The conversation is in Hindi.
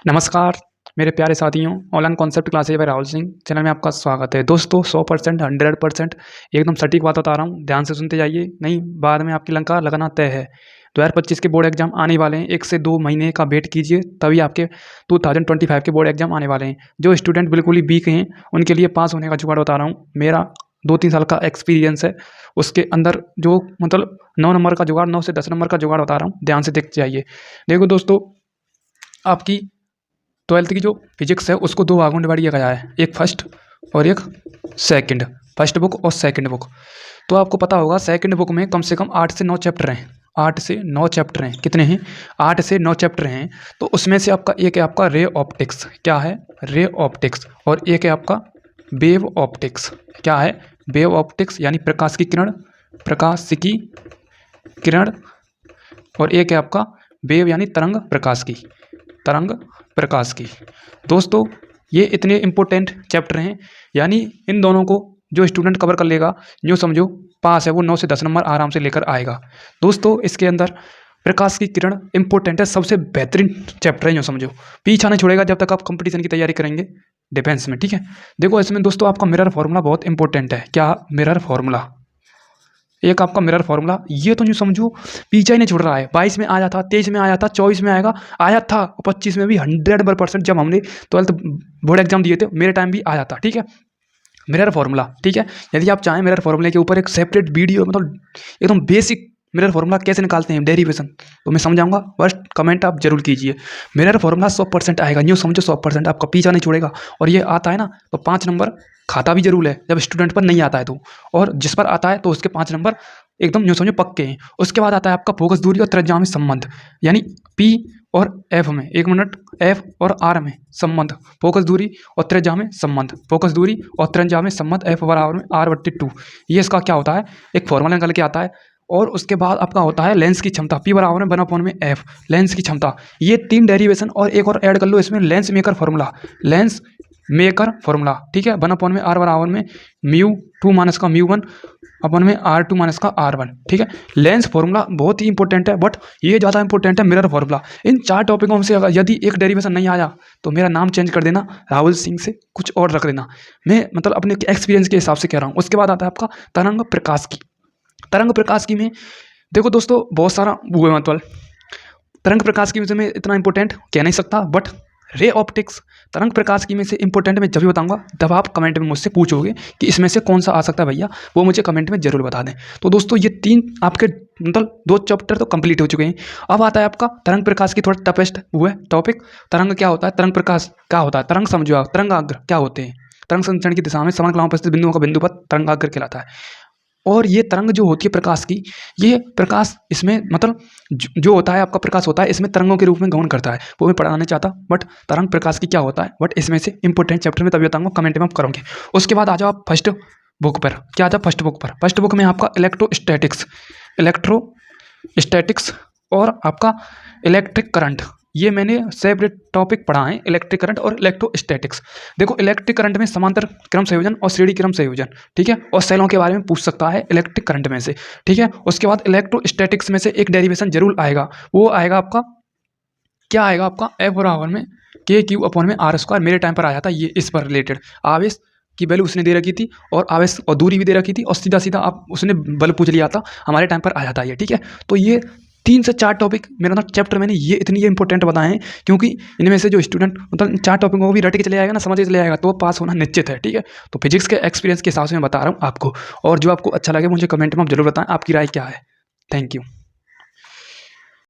नमस्कार मेरे प्यारे साथियों, online concept classes by Rahul Singh channel में आपका स्वागत है। दोस्तों 100% 100% एकदम सटीक बात बता रहा हूँ, ध्यान से सुनते जाइए, नहीं बाद में आपकी लंका लगाना तय है। 2025 के बोर्ड एग्जाम आने वाले हैं, 1 से 2 महीने का वेट कीजिए, तभी आपके 2025 के बोर्ड एग्जाम आने वाले हैं। जो स्टूडेंट बिल्कुल ही वीक हैं उनके लिए पास होने का जुगाड़ बता रहा हूँ। मेरा 2-3 साल का एक्सपीरियंस है, उसके अंदर जो मतलब 9 नंबर का जुगाड़, 9 से 10 नंबर का जुगाड़ बता रहा हूँ, ध्यान से देखते जाइए। देखो दोस्तों, आपकी 12th की जो फिजिक्स है उसको 2 भागों में डिवाइड किया गया है, एक फर्स्ट और एक सेकंड, फर्स्ट बुक और सेकंड बुक। तो आपको पता होगा सेकंड बुक में कम से कम 8 से 9 चैप्टर हैं, 8 से 9 चैप्टर हैं। कितने हैं? 8 से 9 चैप्टर हैं। तो उसमें से आपका एक है आपका रे ऑप्टिक्स, क्या है? Ray optics. और एक है आपका वेव ऑप्टिक्स, क्या है? वेव ऑप्टिक्स यानी प्रकाश की किरण, प्रकाश की किरण। और एक है आपका वेव यानी तरंग प्रकाश की, तरंग प्रकाश की। दोस्तों ये इतने इम्पोर्टेंट चैप्टर हैं, यानी इन दोनों को जो स्टूडेंट कवर कर लेगा, जो समझो पास है, वो 9 से 10 नंबर आराम से लेकर आएगा। दोस्तों इसके अंदर प्रकाश की किरण इंपॉर्टेंट है, सबसे बेहतरीन चैप्टर है, जो समझो पीछा नहीं छोड़ेगा जब तक आप कंपटीशन की तैयारी करेंगे डिफेंस में, ठीक है। देखो इसमें दोस्तों आपका मिरर फार्मूला बहुत इंपॉर्टेंट है। क्या? Mirror formula. एक आपका मिरर फार्मूला, ये तो यूँ समझो पीछा ही नहीं छोड़ रहा है। 22 में आया था, 23 में आया था, 24 में आया था, 25 में भी 100% जब हमने 12th बोर्ड एग्जाम दिए थे मेरे टाइम भी आया था, ठीक है। मिरर फार्मूला, ठीक है। यदि आप चाहें मिरर फार्मूले के ऊपर एक सेपरेट वीडियो, मतलब एकदम बेसिक मिरर फार्मूला कैसे निकालते हैं, डेरिवेशन, तो मैं समझाऊंगा, फर्स्ट कमेंट आप जरूर कीजिए। मिरर फार्मूला 100% आएगा, न्यू समझो 100% आपका पीछा नहीं छोड़ेगा। और ये आता है ना तो 5 नंबर खाता भी जरूर है, जब स्टूडेंट पर नहीं आता है तो, और जिस पर आता है तो उसके 5 नंबर एकदम न्यू समझो पक्के हैं। उसके बाद आता है आपका फोकस दूरी और त्रिज्या संबंध, यानी पी और एफ में, एक मिनट, एफ और आर में संबंध, फोकस दूरी और त्रिज्या में संबंध, फोकस दूरी और त्रिज्या में संबंध, एफ बराबर में R/2। ये इसका क्या होता है, एक फॉर्मूला निकल के आता है। और उसके बाद आपका होता है लेंस की क्षमता, पी बराबर में 1/में एफ, लेंस की क्षमता। ये 3 डेरिवेशन और एक और ऐड कर लो इसमें, lens maker formula, lens maker formula, ठीक है। 1/में आर बराबर में μ2 माइनस का μ1 अपन में R2 माइनस का R1, ठीक है। लेंस फॉर्मूला बहुत ही इंपॉर्टेंट है, बट ये ज़्यादा इंपॉर्टेंट है मिरर फॉर्मूला। इन 4 टॉपिकों में से अगर यदि एक डेरिवेशन नहीं आया तो मेरा नाम चेंज कर देना, राहुल सिंह से कुछ और रख देना। मैं मतलब अपने एक्सपीरियंस के हिसाब से कह रहा हूँ। उसके बाद आता है आपका तरंग प्रकाश की। तरंग प्रकाश की में देखो दोस्तों बहुत सारा वो है, मतलब तरंग प्रकाश की में से मैं इतना इंपॉर्टेंट कह नहीं सकता, बट रे ऑप्टिक्स तरंग प्रकाश की में से इंपॉर्टेंट मैं जब भी बताऊंगा तब आप कमेंट में मुझसे पूछोगे कि इसमें से कौन सा आ सकता है भैया, वो मुझे कमेंट में जरूर बता दें। तो दोस्तों ये 3 आपके मतलब 2 चैप्टर तो कंप्लीट हो चुके हैं। अब आता है आपका तरंग प्रकाश की थोड़ा टफेस्ट वो है टॉपिक। तरंग क्या होता है, तरंग प्रकाश क्या होता है, तरंग समझो आप, तरंगाग्र क्या होते हैं। तरंग संचरण की दिशा में समकलाओं पर स्थित बिंदुओं का बिंदुपथ तरंगाग्र कहलाता है। और ये तरंग जो होती है प्रकाश की, ये प्रकाश इसमें मतलब जो होता है आपका प्रकाश होता है, इसमें तरंगों के रूप में गमन करता है, वो मैं पढ़ाना नहीं चाहता, बट तरंग प्रकाश की क्या होता है, बट इसमें से इंपॉर्टेंट चैप्टर में तभी बताऊंगा, कमेंट में आप करोगे। उसके बाद आ जाओ आप फर्स्ट बुक पर। क्या आ जाओ फर्स्ट बुक पर? फर्स्ट बुक में आपका इलेक्ट्रोस्टैटिक्स और आपका इलेक्ट्रिक करंट, ये मैंने सेपरेट टॉपिक पढ़ा है, इलेक्ट्रिक करंट और इलेक्ट्रोस्टैटिक्स। देखो इलेक्ट्रिक करंट में समांतर क्रम संयोजन और श्रेणी क्रम संयोजन, ठीक है, और सेलों के बारे में पूछ सकता है इलेक्ट्रिक करंट में से, ठीक है। उसके बाद इलेक्ट्रोस्टैटिक्स में से एक डेरिवेशन जरूर आएगा, वो आएगा आपका, क्या आएगा आपका, F बराबर में KQ/r²। मेरे टाइम पर आया था ये, इस पर रिलेटेड आवेश की वैल्यू उसने दे रखी थी और आवेश और दूरी भी दे रखी थी, और सीधा सीधा आप उसने बल पूछ लिया था, हमारे टाइम पर आया था ये, ठीक है। तो ये 3 से 4 टॉपिक मेरा ना चैप्टर मैंने ये इतनी ये इंपॉर्टेंट बताए हैं, क्योंकि इनमें से जो स्टूडेंट मतलब 4 टॉपिकों को भी रट के चले जाएगा ना, समझ के चले जाएगा, तो पास होना निश्चित है, ठीक है। तो फिजिक्स के एक्सपीरियंस के हिसाब से मैं बता रहा हूँ आपको, और जो आपको अच्छा लगे मुझे कमेंट में आप जरूर बताएं आपकी राय क्या है। Thank you.